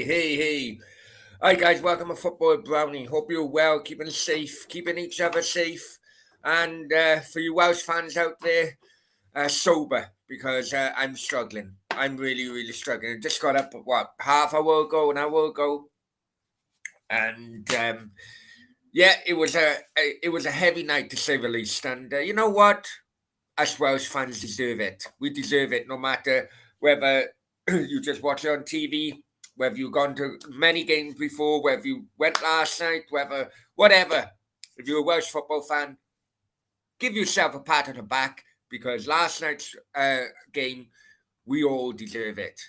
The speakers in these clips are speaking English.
Hey. Hi, guys. Welcome to Football Brownie. Hope you're well, keeping safe, keeping each other safe. And for you Welsh fans out there, sober, because I'm struggling. I'm really struggling. I just got up, half hour ago, an hour ago. And yeah, it was a heavy night, to say the least. And you know what? Us Welsh fans deserve it. We deserve it, no matter whether you just watch it on TV, whether you've gone to many games before, whether you went last night, whatever. If you're a Welsh football fan, give yourself a pat on the back, because last night's game, we all deserve it.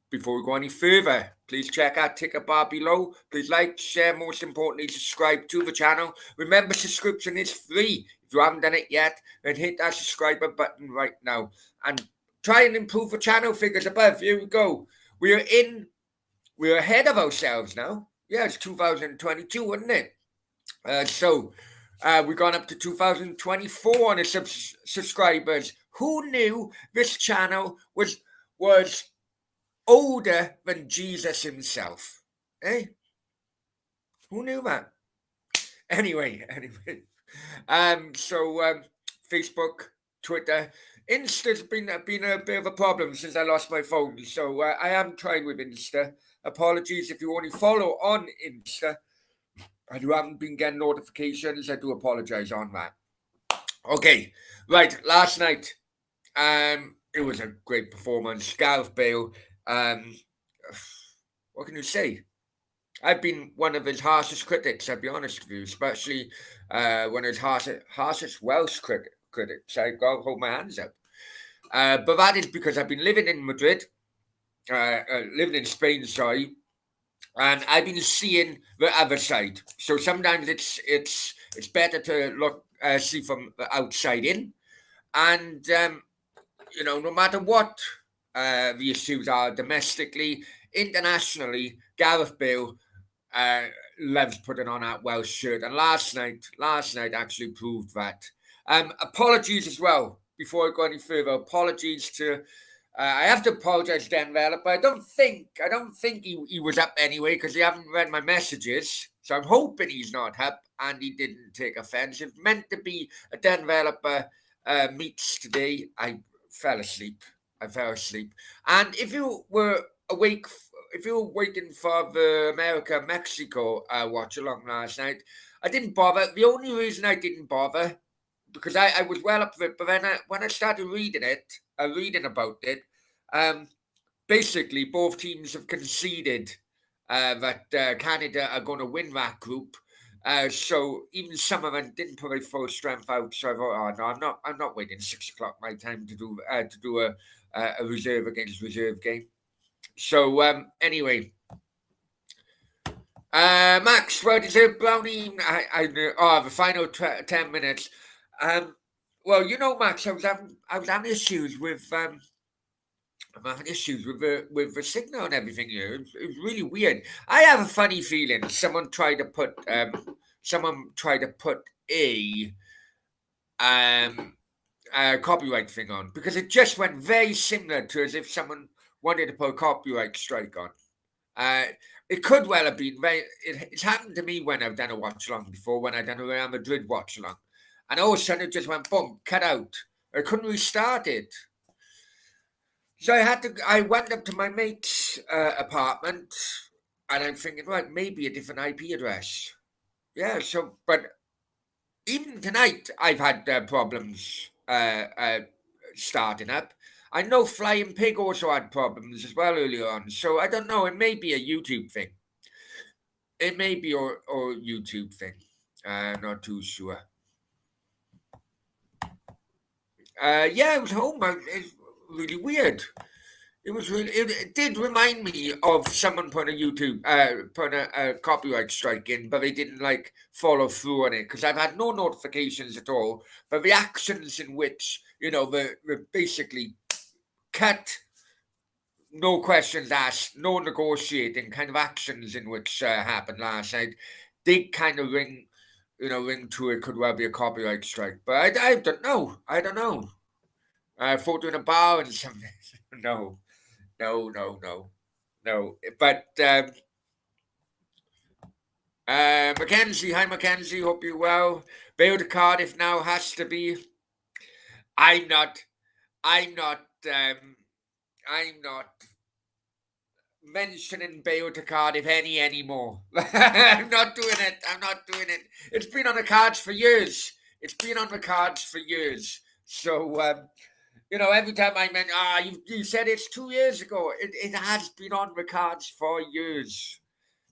Before we go any further, please check our ticket bar below. Please like, share, most importantly, subscribe to the channel. Remember, subscription is free. If you haven't done it yet, then hit that subscriber button right now. And try and improve the channel figures above. Here we go. We're ahead of ourselves now. Yeah, it's 2022, wasn't it? We've gone up to 2024 on the subscribers. Who knew this channel was older than Jesus himself? Eh? Who knew that? Anyway. Facebook, Twitter, Insta's been a bit of a problem since I lost my phone. So I am trying with Insta. Apologies if you only follow on Insta and you haven't been getting notifications. I do apologize on that. Okay, right. Last night, it was a great performance. Gareth Bale. What can you say? I've been one of his harshest critics, I'll be honest with you, especially one of his harshest Welsh critics. I got to hold my hands up. But that is because I've been living in Madrid, living in Spain, sorry, and I've been seeing the other side. So sometimes it's better to see from the outside in, and no matter what the issues are domestically, internationally, Gareth Bale loves putting on that Welsh shirt, and last night actually proved that. Apologies as well before I go any further. Apologies to. I have to apologise to Dan Vela, but I don't think he was up anyway, because he haven't read my messages. So I'm hoping he's not up and he didn't take offence. It's meant to be a Dan Developer meets today. I fell asleep. And if you were awake, if you were waiting for the America-Mexico watch along last night, I didn't bother. The only reason I didn't bother, because I was well up for it, but then when I started reading about it, basically both teams have conceded that Canada are going to win that group. So even some of them didn't put their full strength out. So I thought, oh no, I'm not waiting 6 o'clock my time to do a reserve against reserve game. So anyway, Max, well deserved Brownie. The final 10 minutes. Well, Max, I was having issues with I'm having issues with the signal and everything here. It was really weird. I have a funny feeling someone tried to put a copyright thing on, because it just went very similar to as if someone wanted to put a copyright strike on. It could well have been it's happened to me when I've done a watch along before, when I've done a Real Madrid watch along, and all of a sudden it just went boom, cut out. I couldn't restart it. So I went up to my mate's apartment, and I'm thinking, right, maybe a different IP address. Yeah, but even tonight I've had problems starting up. I know Flying Pig also had problems as well earlier on, so I don't know. It may be a YouTube thing. It may be or YouTube thing. Not too sure. Yeah, it was home. It's really weird. It did remind me of someone putting a copyright strike in, but they didn't follow through on it, because I've had no notifications at all. But the actions in which the basically cut, no questions asked, no negotiating kind of actions in which happened last night did kind of ring to it could well be a copyright strike. But I don't know. Photo in a bar and something. No. no. But Mackenzie, hi Mackenzie, hope you're well. Bale to Cardiff now has to be. I'm not. I'm not. I'm not mentioning Bale to Cardiff anymore. I'm not doing it. I'm not doing it. It's been on the cards for years. It's been on the cards for years. So every time I meant, you said it's 2 years ago. It has been on the cards for years.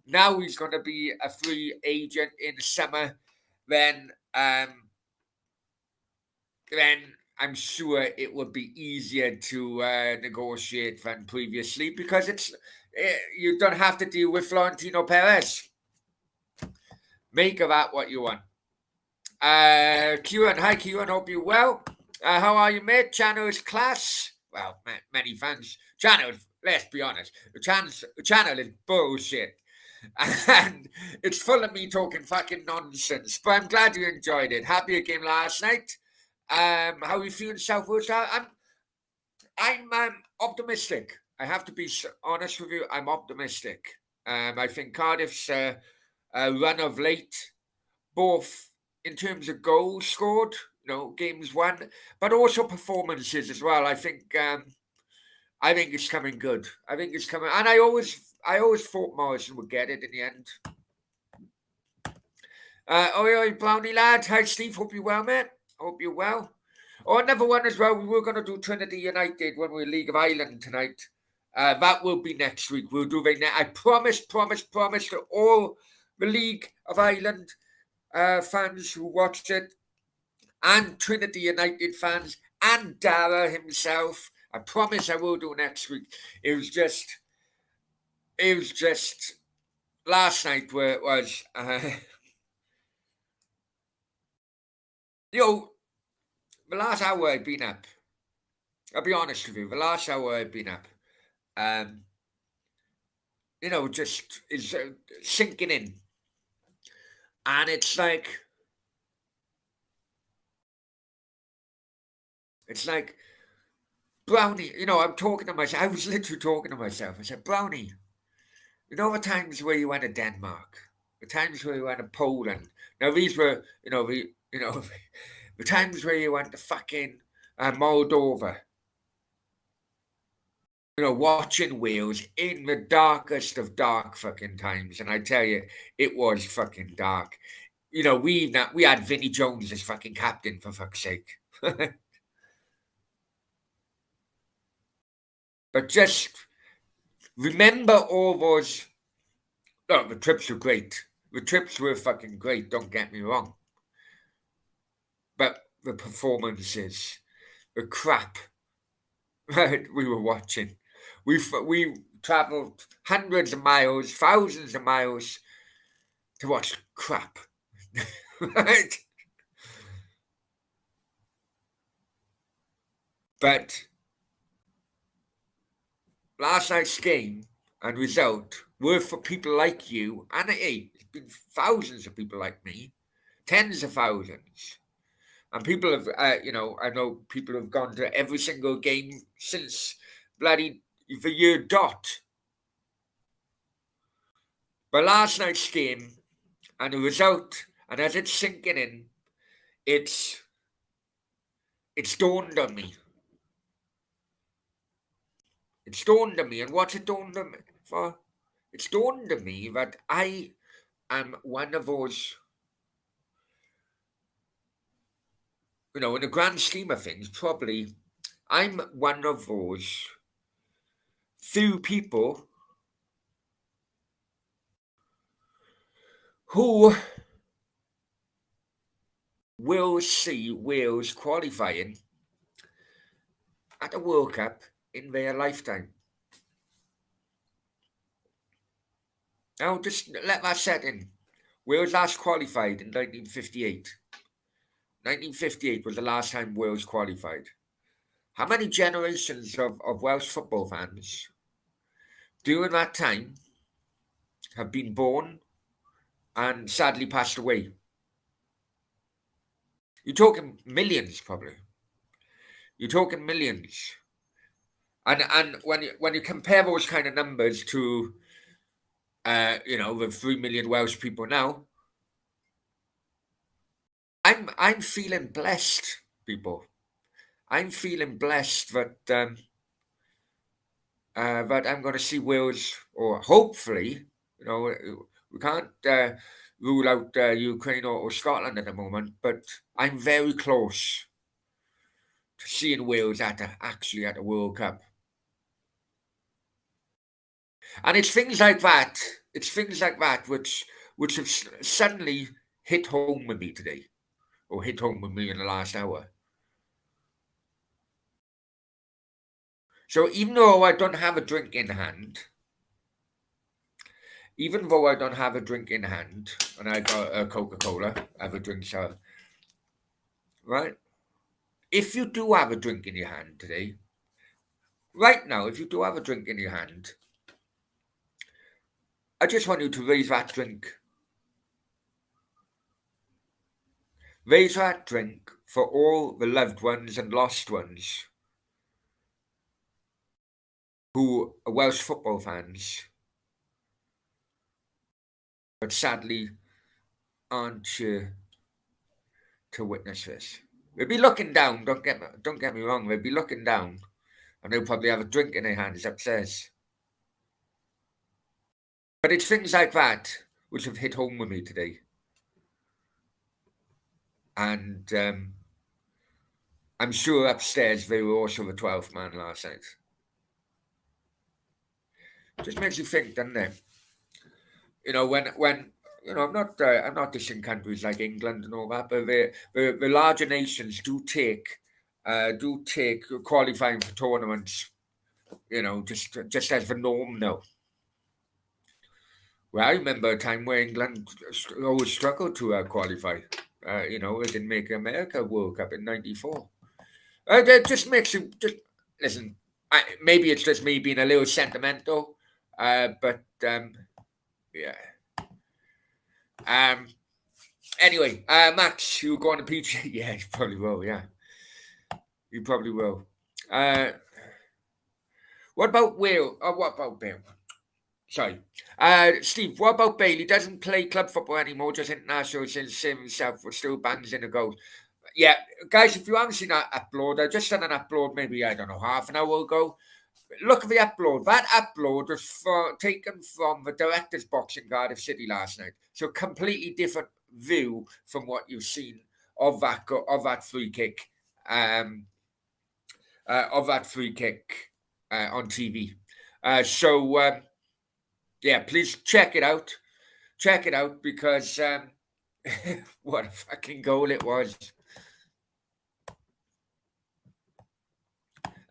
Now he's going to be a free agent in the summer. Then, then I'm sure it would be easier to negotiate than previously because you don't have to deal with Florentino Perez. Make of that what you want. Kieran, hi Kieran, hope you're well. How are you, mate? Channel is class. Well, many fans. Channel, let's be honest, the channel is bullshit. And it's full of me talking fucking nonsense. But I'm glad you enjoyed it. Happy game last night. How are you feeling, Southwest? I'm optimistic. I have to be honest with you. I'm optimistic. I think Cardiff's run of late, both in terms of goals scored, games won, but also performances as well. I think it's coming good. I think it's coming, and I always thought Morrison would get it in the end. Oi, Brownie lad. Hi, Steve. Hope you're well, mate. Hope you're well. Oh, another one as well. We were going to do Trinity United when we're League of Ireland tonight. That will be next week. We'll do it. I promise to all the League of Ireland fans who watched it, and Trinity United fans, and Dara himself. I promise I will do next week. It was just last night where it was. The last hour I've been up. I'll be honest with you. The last hour I've been up. Just is sinking in, and it's like Brownie. I'm talking to myself. I was literally talking to myself. I said, Brownie, the times where you went to Denmark, the times where you went to Poland. Now these were, the times where you went to fucking Moldova. Watching Wales in the darkest of dark fucking times, and I tell you, it was fucking dark. We had Vinnie Jones as fucking captain, for fuck's sake. But just remember all those. No, the trips were great. The trips were fucking great. Don't get me wrong. But the performances, the crap we were watching. We travelled hundreds of miles, thousands of miles to watch crap. Right? But last night's game and result were for people like you, and it's been thousands of people like me, tens of thousands. And people have, I know people have gone to every single game since bloody the year dot. But last night's game and the result, and as it's sinking in, it's dawned on me. It's dawned on me, and what's it dawned on me for? It's dawned on me that I am one of those, in the grand scheme of things, probably I'm one of those few people who will see Wales qualifying at a World Cup in their lifetime. Now, just let that set in. Wales last qualified in 1958. 1958 was the last time Wales qualified. How many generations of Welsh football fans during that time have been born and sadly passed away? You're talking millions, probably. You're talking millions. And when you compare those kind of numbers to the 3 million Welsh people now, I'm feeling blessed, people. I'm feeling blessed that I'm going to see Wales, or hopefully, we can't rule out Ukraine or Scotland at the moment, but I'm very close to seeing Wales actually at the World Cup. And it's things like that. It's things like that which have suddenly hit home with me today, or hit home with me in the last hour. So even though I don't have a drink in hand, and I got a Coca-Cola, I have a drink, so right. If you do have a drink in your hand today, right now, if you do have a drink in your hand, I just want you to raise that drink. Raise that drink for all the loved ones and lost ones who are Welsh football fans, but sadly aren't to witness this. They'll be looking down. Don't get me wrong. They'll be looking down, and they'll probably have a drink in their hands upstairs. But it's things like that which have hit home with me today, and I'm sure upstairs they were also the 12th man last night. Just makes you think, doesn't it? When I'm not dissing countries like England and all that, but the larger nations do take qualifying for tournaments, just as the norm now. Well, I remember a time where England always struggled to qualify. It didn't make America World Cup in '94. That just makes you just listen. Maybe it's just me being a little sentimental, but yeah. Anyway, Max, you go on a PG? Yeah, you probably will. Yeah, you probably will. What about Will? What about Bill? Sorry, Steve. What about Bale? He doesn't play club football anymore, just international since himself, but still bangs in a goal. Yeah, guys, if you haven't seen that upload, I just done an upload maybe, I don't know, half an hour ago. Look at the upload. That upload was taken from the director's box in Cardiff City last night. So completely different view from what you've seen of that free kick, on TV. Yeah, please check it out. Check it out because what a fucking goal it was.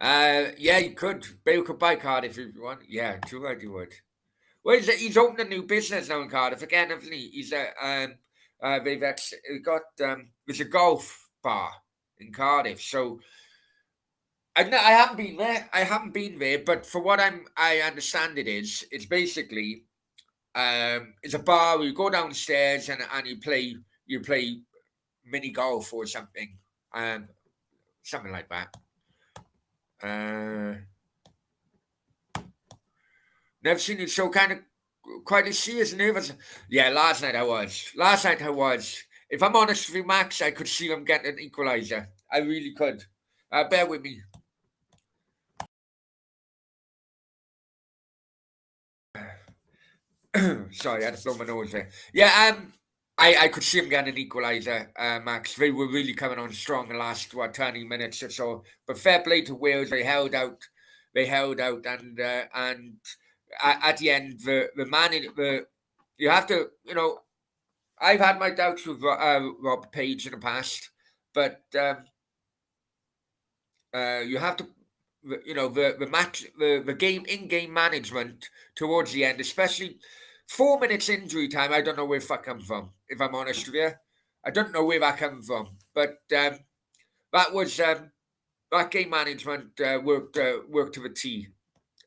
Yeah, you could. Bale could buy Cardiff if you want. Yeah, too right you would. Well, he's opened a new business now in Cardiff again, hasn't he? There's a golf bar in Cardiff. So I haven't been there. I haven't been there, but for what I understand, it's basically it's a bar where you go downstairs and you play mini golf or something, something like that. Never seen it so kind of quite as serious and nervous. Yeah, last night I was. Last night I was. If I'm honest with you, Max, I could see them getting an equaliser. I really could. Bear with me. Sorry, I had to blow my nose there. Yeah, I could see them getting an equaliser, Max. They were really coming on strong the last 20 minutes or so. But fair play to Wales. They held out. And at the end, the man in the you have to, I've had my doubts with Rob Page in the past, but you have to, the match, the game management towards the end, especially 4 minutes injury time. I don't know where that comes from. If I'm honest with you, I don't know where that comes from. But that was that game management worked to the T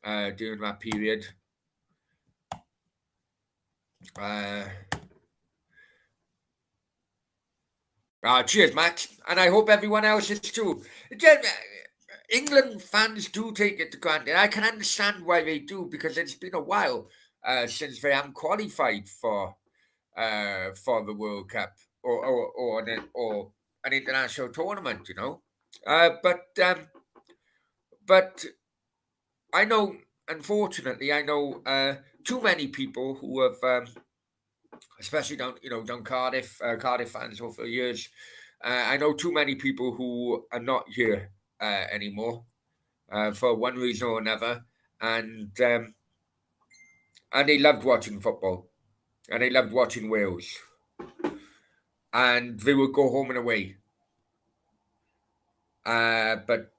during that period. Cheers, Max, and I hope everyone else is too. England fans do take it to granted. I can understand why they do, because it's been a while since they haven't qualified for the World Cup or an international tournament. But I know, unfortunately, I know too many people who have, especially down Cardiff fans over years. I know too many people who are not here anymore for one reason or another, and they loved watching football, and they loved watching Wales, and they would go home and away. But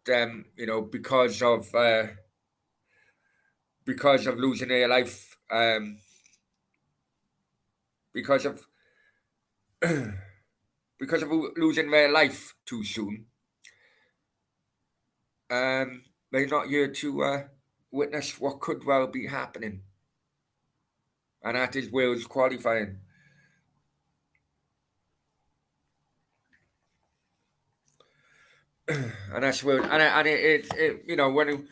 because of losing their life, because of because of losing their life too soon, they're not here to witness what could well be happening, and that is Wales qualifying. And that's where, and it when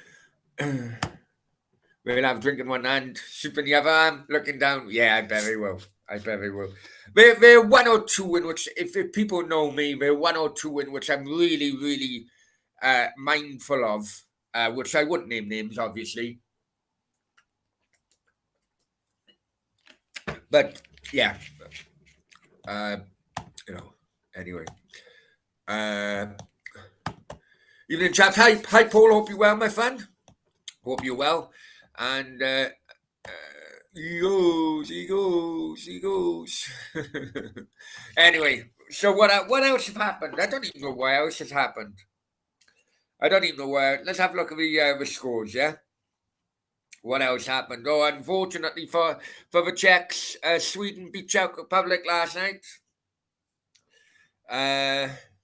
we'll have drink in one hand, soup in the other hand, looking down. Yeah, I bet they will. I bet they will. They're one or two in which, if people know me, they're one or two in which I'm really, really mindful of, which I wouldn't name names, obviously. But yeah, uh, anyway. Uh, Evening, chaps. Hi, Paul. Hope you're well, my friend. Hope you're well. And he goes. Anyway, so what else has happened? I don't even know what else has happened. I don't even know where. Let's have a look at the scores, yeah? What else happened? Oh, unfortunately for the Czechs, Sweden beat Czech Republic last night.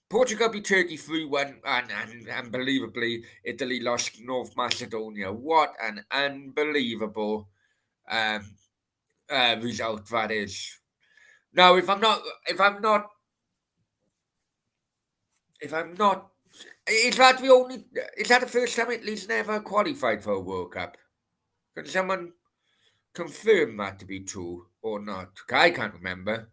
Portugal beat Turkey 3-1, and unbelievably, Italy lost North Macedonia. What an unbelievable um, result that is. Now, if I'm not, is that the only? Is that the first time Italy's never qualified for a World Cup? Can someone confirm that to be true or not? I can't remember.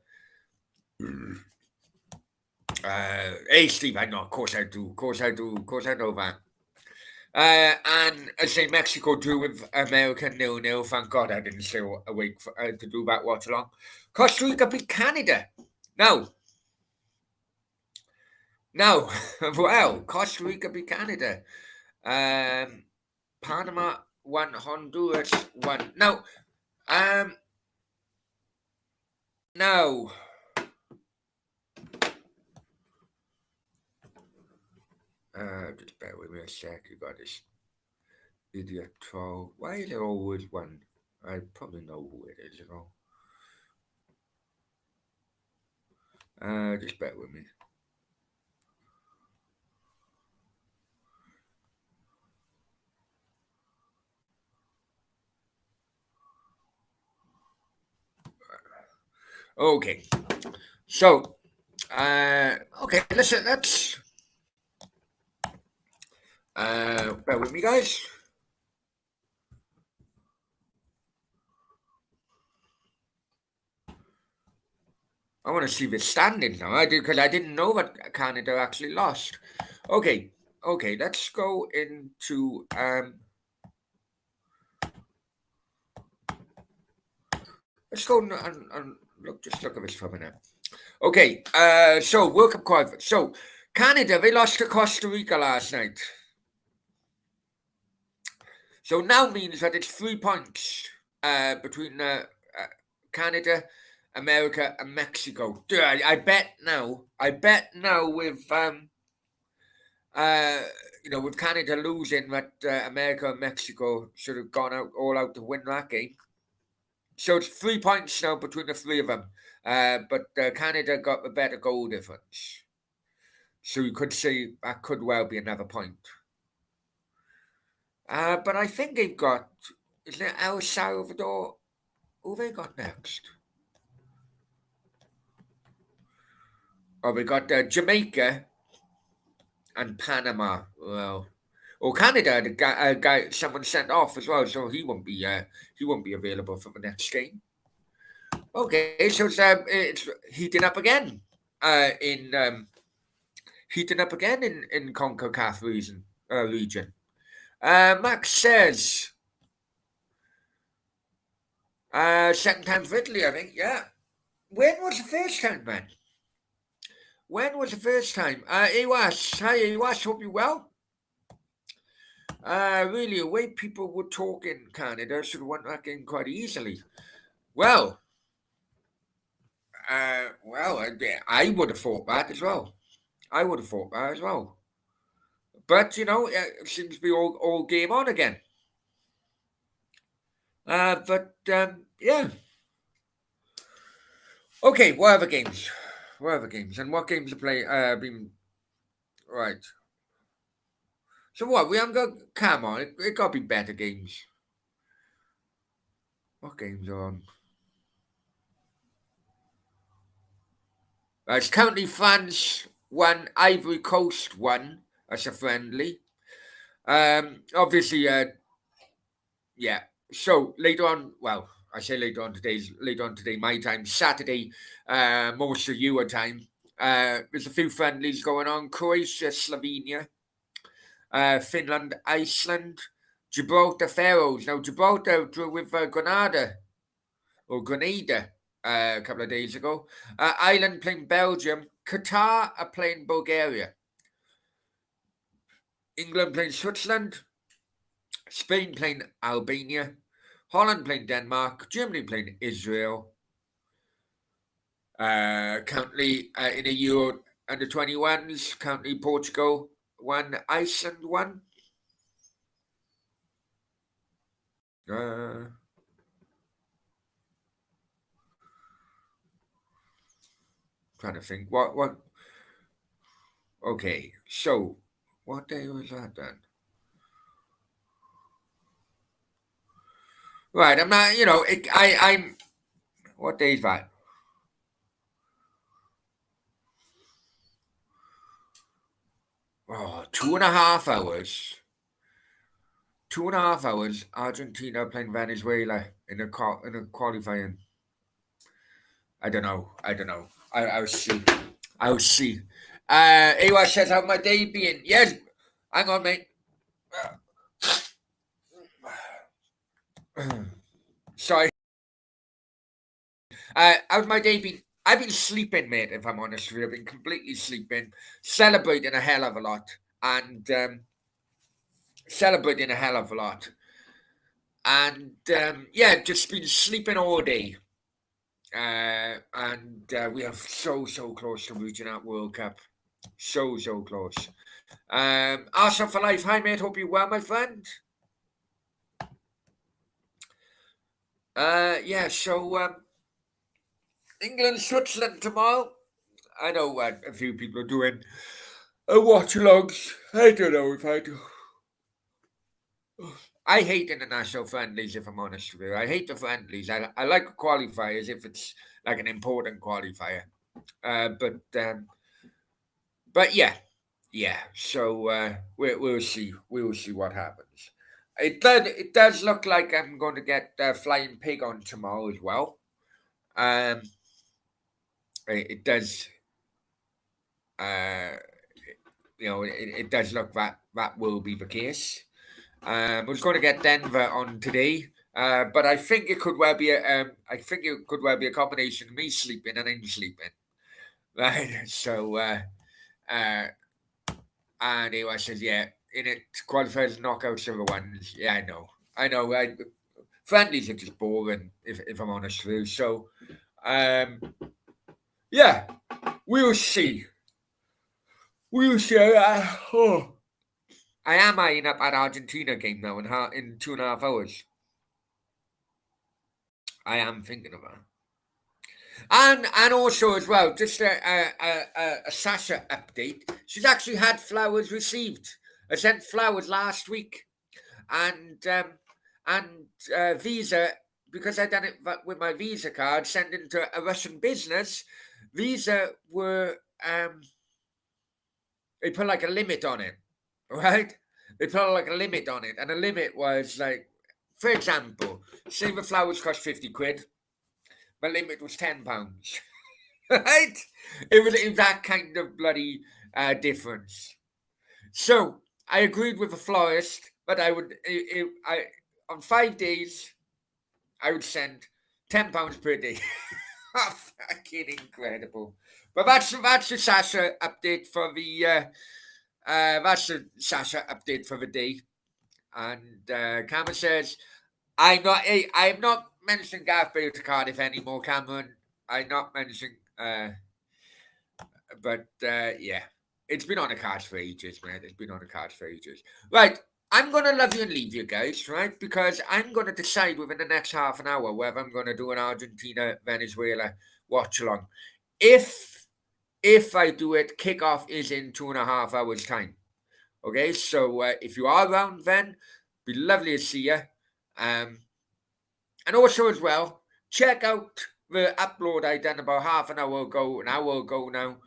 Hey, Steve, I know. Of course I do. Of course I do. Of course I know that. And I say Mexico drew with America 0-0. Thank God I didn't stay awake to do that watch along. Costa Rica beat Canada. Now, well, Costa Rica beat Canada. Panama won, Honduras won. Now, just bear with me a sec. You got this idiot troll. Why is there always one? I probably know who it is, just bear with me. Okay. So, okay, let's bear with me, guys. I want to see the standings now. I did, because I didn't know that Canada actually lost. Okay, let's go into let's go and look at this for a minute. Okay, so World Cup qualifier. So Canada, they lost to Costa Rica last night. So now means that it's 3 points between Canada, America, and Mexico. Dude, I bet now with with Canada losing, that America and Mexico should have gone out to win that game. So it's 3 points now between the three of them. But Canada got the better goal difference. So you could say that could well be another point. But I think they've got, isn't it El Salvador? Who they got next? Oh, we got Jamaica and Panama. Well, or Canada. The guy, someone sent off as well, so he won't be available for the next game. Okay, so it's heating up again. In heating up again in CONCACAF region. Max says second time for Italy, I think. Yeah. When was the first time, man? When was the first time? Iwas. Hi, Iwas. Hope you well. Really, the way people would talk in Canada should have won that game quite easily. Well, I would have thought that as well. I would have thought that as well. But, it seems to be all game on again. Yeah. Okay, what other games? What other games? And what games are been right? So what? We haven't got. Come on, it got to be better games. What games are on? It's currently France 1, Ivory Coast 1 as a friendly. Obviously, yeah. So later on, well, I say later on today, my time, Saturday, most of your time. There's a few friendlies going on. Croatia, Slovenia, Finland, Iceland, Gibraltar, Faroes. Now, Gibraltar drew with Grenada a couple of days ago. Ireland playing Belgium. Qatar are playing Bulgaria. England playing Switzerland. Spain playing Albania. Holland playing Denmark. Germany playing Israel. Currently in the Euro under 21s. Currently Portugal 1, Iceland 1. Trying to think what. Okay, so what day was that then? Right, I'm not. I'm. What day is that? Oh, 2.5 hours. 2.5 hours. Argentina playing Venezuela in a qualifying. I don't know. I'll see. I'll see. Ewa says, how my day been? Yes. Hang on, mate. Sorry. How's my day been? I've been sleeping, mate, if I'm honest with you. I've been completely sleeping, celebrating a hell of a lot. And celebrating a hell of a lot. And yeah, just been sleeping all day. And we are so close to reaching that World Cup. So close. Arsenal for life. Hi, mate. Hope you're well, my friend. Yeah, so England, Switzerland tomorrow. I know a few people are doing watch alongs. I don't know if I do. I hate international friendlies, if I'm honest with you. I hate the friendlies. I like qualifiers if it's like an important qualifier. But yeah. So we'll see. We'll see what happens. It does look like I'm going to get Flying Pig on tomorrow as well. Um, it does. Uh, it does look that will be the case. I was going to get Denver on today, but I think it could well be a combination of me sleeping and him sleeping, right? So, uh, and I said, yeah, in it qualifiers, knockouts are the ones. Yeah, I know. Friendlies are just boring, if I'm honest with you. So, um, yeah, we'll see. We'll see. I am eyeing up an Argentina game now in 2.5 hours. I am thinking about it. And also as well, just a Sasha update. She's actually had flowers received. I sent flowers last week, and Visa, because I done it with my Visa card, sent it to a Russian business. Visa were they put like a limit on it, right? They put like a limit on it, and the limit was like, for example, say the flowers cost 50 quid, my limit was £10. Right? It was that kind of bloody difference. So I agreed with the florist, but I on 5 days I would send £10 per day. Fucking incredible. But that's the Sasha update for the day. And Cameron says, I'm not mentioning Gareth Bale to Cardiff anymore, Cameron. I'm not mentioning but yeah, it's been on the cards for ages, man. It's been on the cards for ages. Right, I'm gonna love you and leave you guys, right? Because I'm gonna decide within the next half an hour whether I'm gonna do an Argentina Venezuela watch along. If if I do it, kickoff is in 2.5 hours time. Okay, so if you are around, then be lovely to see you. Um, and also as well, check out the upload I done about half an hour ago now,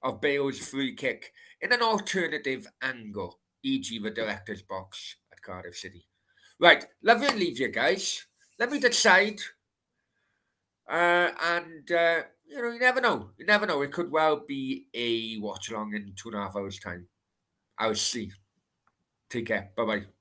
of Bale's free kick in an alternative angle, e.g. the director's box at Cardiff City. Right, love you and leave you guys. Let me decide, and you never know. You never know. It could well be a watch along in 2.5 hours time. I'll see. Take care. Bye bye.